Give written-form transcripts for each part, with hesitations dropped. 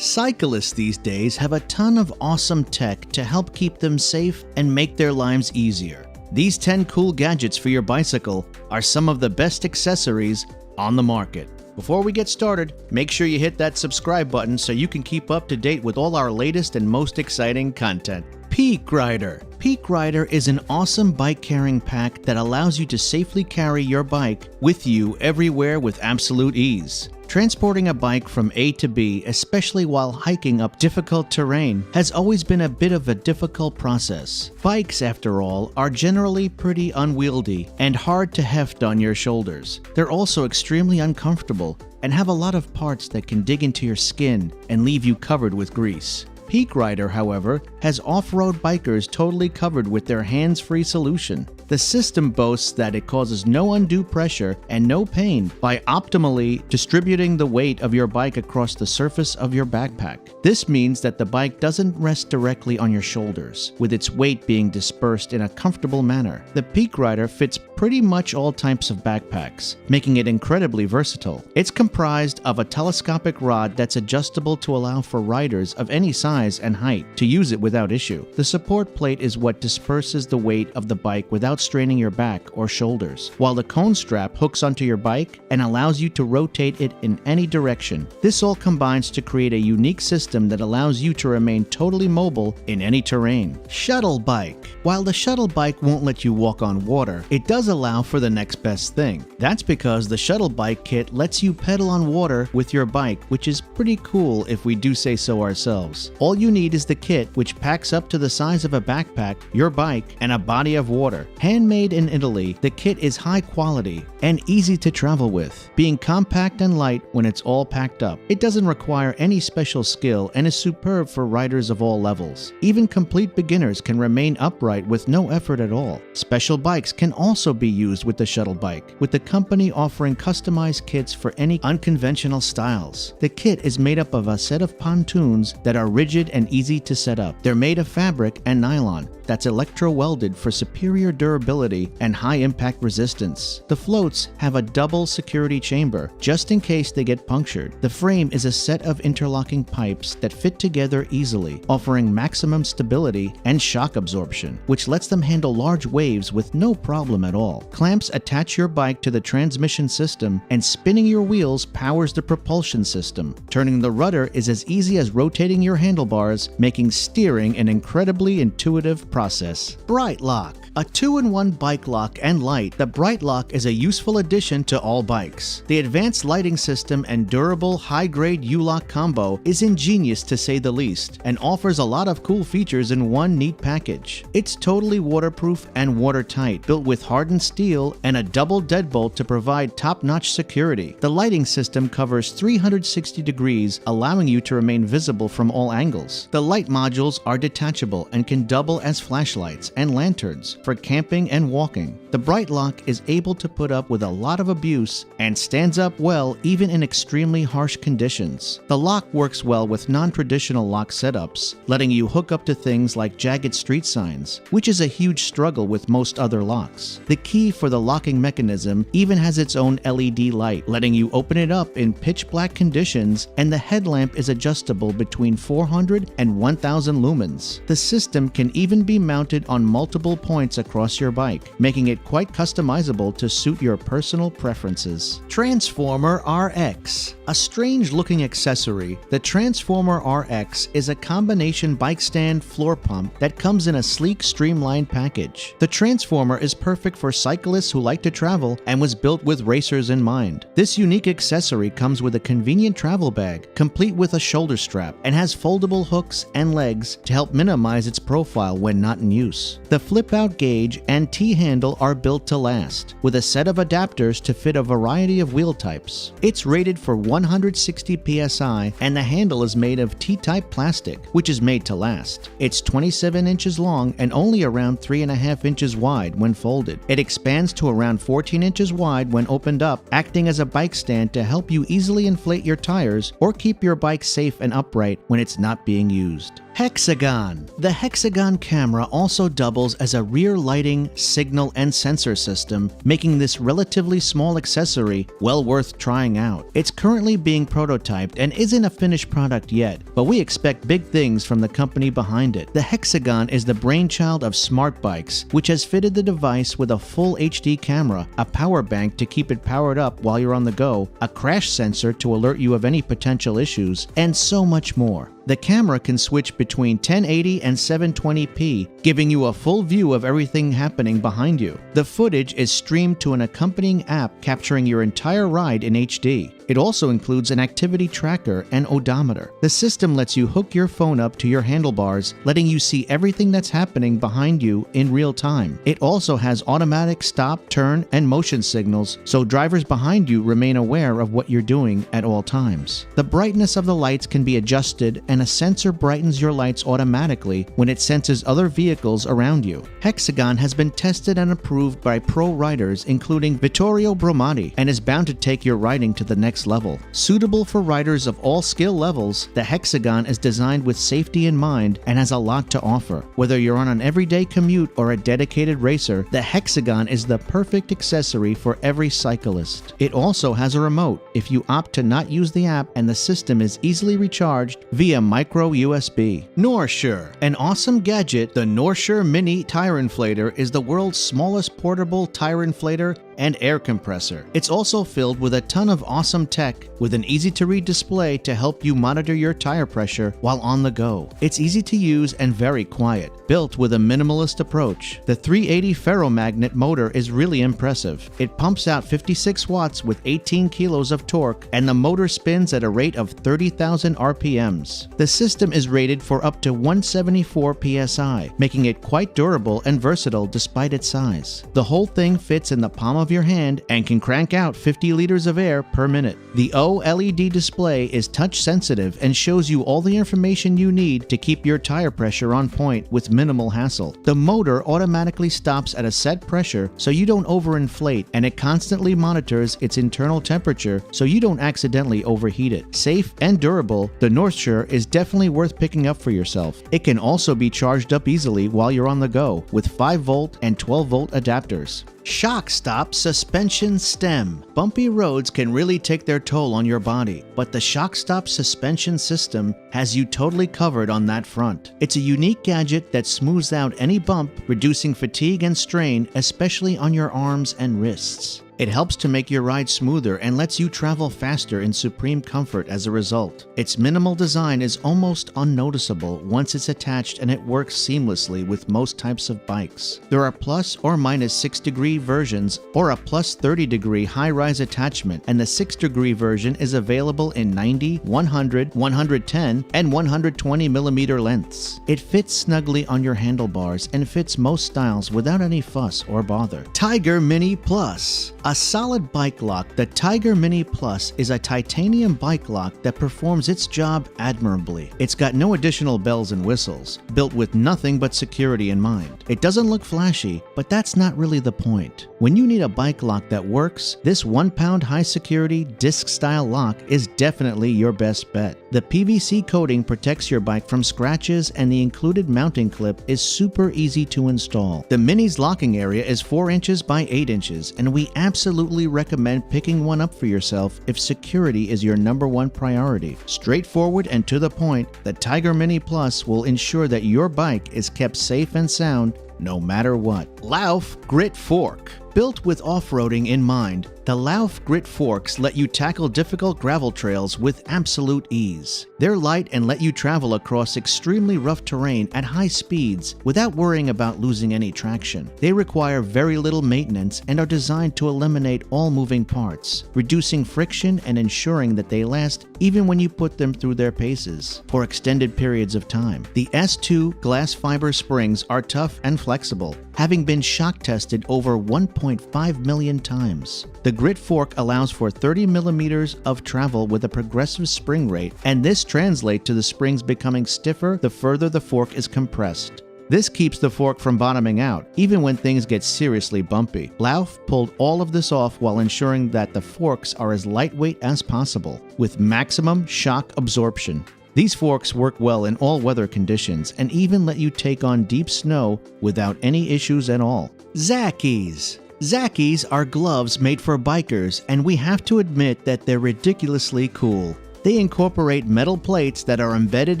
Cyclists these days have a ton of awesome tech to help keep them safe and make their lives easier. These 10 cool gadgets for your bicycle are some of the best accessories on the market. Before we get started, make sure you hit that subscribe button so you can keep up to date with all our latest and most exciting content. Peak Rider. Peak Rider is an awesome bike carrying pack that allows you to safely carry your bike with you everywhere with absolute ease. Transporting a bike from A to B, especially while hiking up difficult terrain, has always been a bit of a difficult process. Bikes, after all, are generally pretty unwieldy and hard to heft on your shoulders. They're also extremely uncomfortable and have a lot of parts that can dig into your skin and leave you covered with grease. Peak Rider, however, has off-road bikers totally covered with their hands-free solution. The system boasts that it causes no undue pressure and no pain by optimally distributing the weight of your bike across the surface of your backpack. This means that the bike doesn't rest directly on your shoulders, with its weight being dispersed in a comfortable manner. The Peak Rider fits pretty much all types of backpacks, making it incredibly versatile. It's comprised of a telescopic rod that's adjustable to allow for riders of any size and height to use it without issue. The support plate is what disperses the weight of the bike without straining your back or shoulders, while the cone strap hooks onto your bike and allows you to rotate it in any direction. This all combines to create a unique system that allows you to remain totally mobile in any terrain. Shuttle bike. While the shuttle bike won't let you walk on water, it does allow for the next best thing. That's because the shuttle bike kit lets you pedal on water with your bike, which is pretty cool if we do say so ourselves. All you need is the kit, which packs up to the size of a backpack, your bike, and a body of water. Handmade in Italy, the kit is high quality and easy to travel with, being compact and light when it's all packed up. It doesn't require any special skill and is superb for riders of all levels. Even complete beginners can remain upright with no effort at all. Special bikes can also be used with the shuttle bike, with the company offering customized kits for any unconventional styles. The kit is made up of a set of pontoons that are rigid and easy to set up. They're made of fabric and nylon that's electro-welded for superior durability and high-impact resistance. The floats have a double security chamber, just in case they get punctured. The frame is a set of interlocking pipes that fit together easily, offering maximum stability and shock absorption, which lets them handle large waves with no problem at all. Clamps attach your bike to the transmission system, and spinning your wheels powers the propulsion system. Turning the rudder is as easy as rotating your handlebars, making steering an incredibly intuitive process. Bright Lock. A 2-in-1 bike lock and light, the Bright Lock is a useful addition to all bikes. The advanced lighting system and durable high-grade U-lock combo is ingenious to say the least, and offers a lot of cool features in one neat package. It's totally waterproof and watertight, built with hardened steel and a double deadbolt to provide top-notch security. The lighting system covers 360 degrees, allowing you to remain visible from all angles. The light modules are detachable and can double as flashlights and lanterns for camping and walking. The Bright Lock is able to put up with a lot of abuse and stands up well even in extremely harsh conditions. The lock works well with non-traditional lock setups, letting you hook up to things like jagged street signs, which is a huge struggle with most other locks. The key for the locking mechanism even has its own LED light, letting you open it up in pitch black conditions, and the headlamp is adjustable between 400 and 1000 lumens. The system can even be mounted on multiple points across your bike, making it quite customizable to suit your personal preferences. Transformer RX. A strange-looking accessory, the Transformer RX is a combination bike stand floor pump that comes in a sleek, streamlined package. The Transformer is perfect for cyclists who like to travel and was built with racers in mind. This unique accessory comes with a convenient travel bag, complete with a shoulder strap, and has foldable hooks and legs to help minimize its profile when not in use. The flip-out gauge and T-handle are built to last, with a set of adapters to fit a variety of wheel types. It's rated for 160 psi, and the handle is made of T-type plastic, which is made to last. It's 27 inches long and only around 3.5 inches wide when folded. It expands to around 14 inches wide when opened up, acting as a bike stand to help you easily inflate your tires or keep your bike safe and upright when it's not being used. Hexagon. The Hexagon camera also doubles as a rear lighting, signal, and sensor system, making this relatively small accessory well worth trying out. It's currently being prototyped and isn't a finished product yet, but we expect big things from the company behind it. The Hexagon is the brainchild of Smart Bikes, which has fitted the device with a full HD camera, a power bank to keep it powered up while you're on the go, a crash sensor to alert you of any potential issues, and so much more. The camera can switch between 1080 and 720p, giving you a full view of everything happening behind you. The footage is streamed to an accompanying app capturing your entire ride in HD. It also includes an activity tracker and odometer. The system lets you hook your phone up to your handlebars, letting you see everything that's happening behind you in real time. It also has automatic stop, turn, and motion signals, so drivers behind you remain aware of what you're doing at all times. The brightness of the lights can be adjusted, and a sensor brightens your lights automatically when it senses other vehicles around you. Hexagon has been tested and approved by pro riders including Vittorio Bromati and is bound to take your riding to the next level. Suitable for riders of all skill levels, the Hexagon is designed with safety in mind and has a lot to offer. Whether you're on an everyday commute or a dedicated racer, the Hexagon is the perfect accessory for every cyclist. It also has a remote if you opt to not use the app, and the system is easily recharged via micro USB. Nordsure. An awesome gadget, the Nordsure Mini Tire Inflator is the world's smallest portable tire inflator and air compressor. It's also filled with a ton of awesome tech with an easy-to-read display to help you monitor your tire pressure while on the go. It's easy to use and very quiet. Built with a minimalist approach, the 380 ferromagnet motor is really impressive. It pumps out 56 watts with 18 kilos of torque, and the motor spins at a rate of 30,000 RPMs. The system is rated for up to 174 PSI, making it quite durable and versatile despite its size. The whole thing fits in the palm of your hand and can crank out 50 liters of air per minute. The OLED display is touch sensitive and shows you all the information you need to keep your tire pressure on point with minimal hassle. The motor automatically stops at a set pressure so you don't overinflate, and it constantly monitors its internal temperature so you don't accidentally overheat it. Safe and durable, the Nordsure is definitely worth picking up for yourself. It can also be charged up easily while you're on the go with 5-volt and 12-volt adapters. Shock Stop Suspension Stem. Bumpy roads can really take their toll on your body, but the Shock Stop suspension system has you totally covered on that front. It's a unique gadget that smooths out any bump, reducing fatigue and strain, especially on your arms and wrists. It helps to make your ride smoother and lets you travel faster in supreme comfort as a result. Its minimal design is almost unnoticeable once it's attached, and it works seamlessly with most types of bikes. There are plus or minus 6-degree versions or a plus 30-degree high-rise attachment, and the 6-degree version is available in 90, 100, 110, and 120 millimeter lengths. It fits snugly on your handlebars and fits most styles without any fuss or bother. Tiger Mini Plus. A solid bike lock, the Tiger Mini Plus is a titanium bike lock that performs its job admirably. It's got no additional bells and whistles, built with nothing but security in mind. It doesn't look flashy, but that's not really the point. When you need a bike lock that works, this 1-pound high-security disc-style lock is definitely your best bet. The PVC coating protects your bike from scratches, and the included mounting clip is super easy to install. The Mini's locking area is 4 inches by 8 inches, and we absolutely recommend picking one up for yourself if security is your #1 priority. Straightforward and to the point, the Tiger Mini Plus will ensure that your bike is kept safe and sound no matter what. Lauf Grit Fork. Built with off-roading in mind, the Lauf Grit Forks let you tackle difficult gravel trails with absolute ease. They're light and let you travel across extremely rough terrain at high speeds without worrying about losing any traction. They require very little maintenance and are designed to eliminate all moving parts, reducing friction and ensuring that they last even when you put them through their paces for extended periods of time. The S2 glass fiber springs are tough and flexible, having been shock tested over 1.5 million times. The Grit Fork allows for 30 millimeters of travel with a progressive spring rate, and this translates to the springs becoming stiffer the further the fork is compressed. This keeps the fork from bottoming out, even when things get seriously bumpy. Lauf pulled all of this off while ensuring that the forks are as lightweight as possible, with maximum shock absorption. These forks work well in all weather conditions and even let you take on deep snow without any issues at all. Zackies. Zackies are gloves made for bikers, and we have to admit that they're ridiculously cool. They incorporate metal plates that are embedded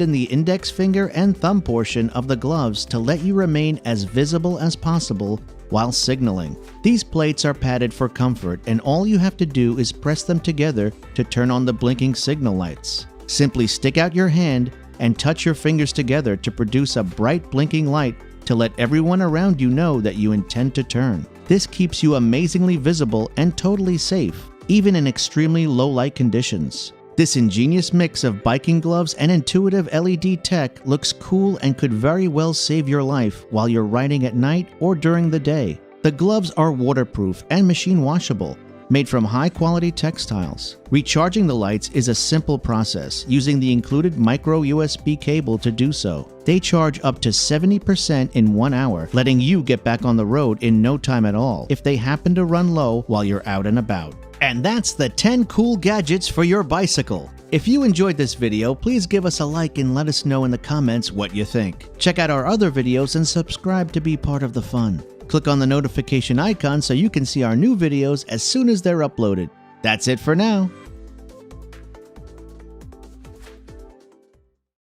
in the index finger and thumb portion of the gloves to let you remain as visible as possible while signaling. These plates are padded for comfort, and all you have to do is press them together to turn on the blinking signal lights. Simply stick out your hand and touch your fingers together to produce a bright blinking light to let everyone around you know that you intend to turn. This keeps you amazingly visible and totally safe, even in extremely low light conditions. This ingenious mix of biking gloves and intuitive LED tech looks cool and could very well save your life while you're riding at night or during the day. The gloves are waterproof and machine washable, made from high-quality textiles. Recharging the lights is a simple process, using the included micro USB cable to do so. They charge up to 70% in 1 hour, letting you get back on the road in no time at all if they happen to run low while you're out and about. And that's the 10 cool gadgets for your bicycle. If you enjoyed this video, please give us a like and let us know in the comments what you think. Check out our other videos and subscribe to be part of the fun. Click on the notification icon so you can see our new videos as soon as they're uploaded. That's it for now.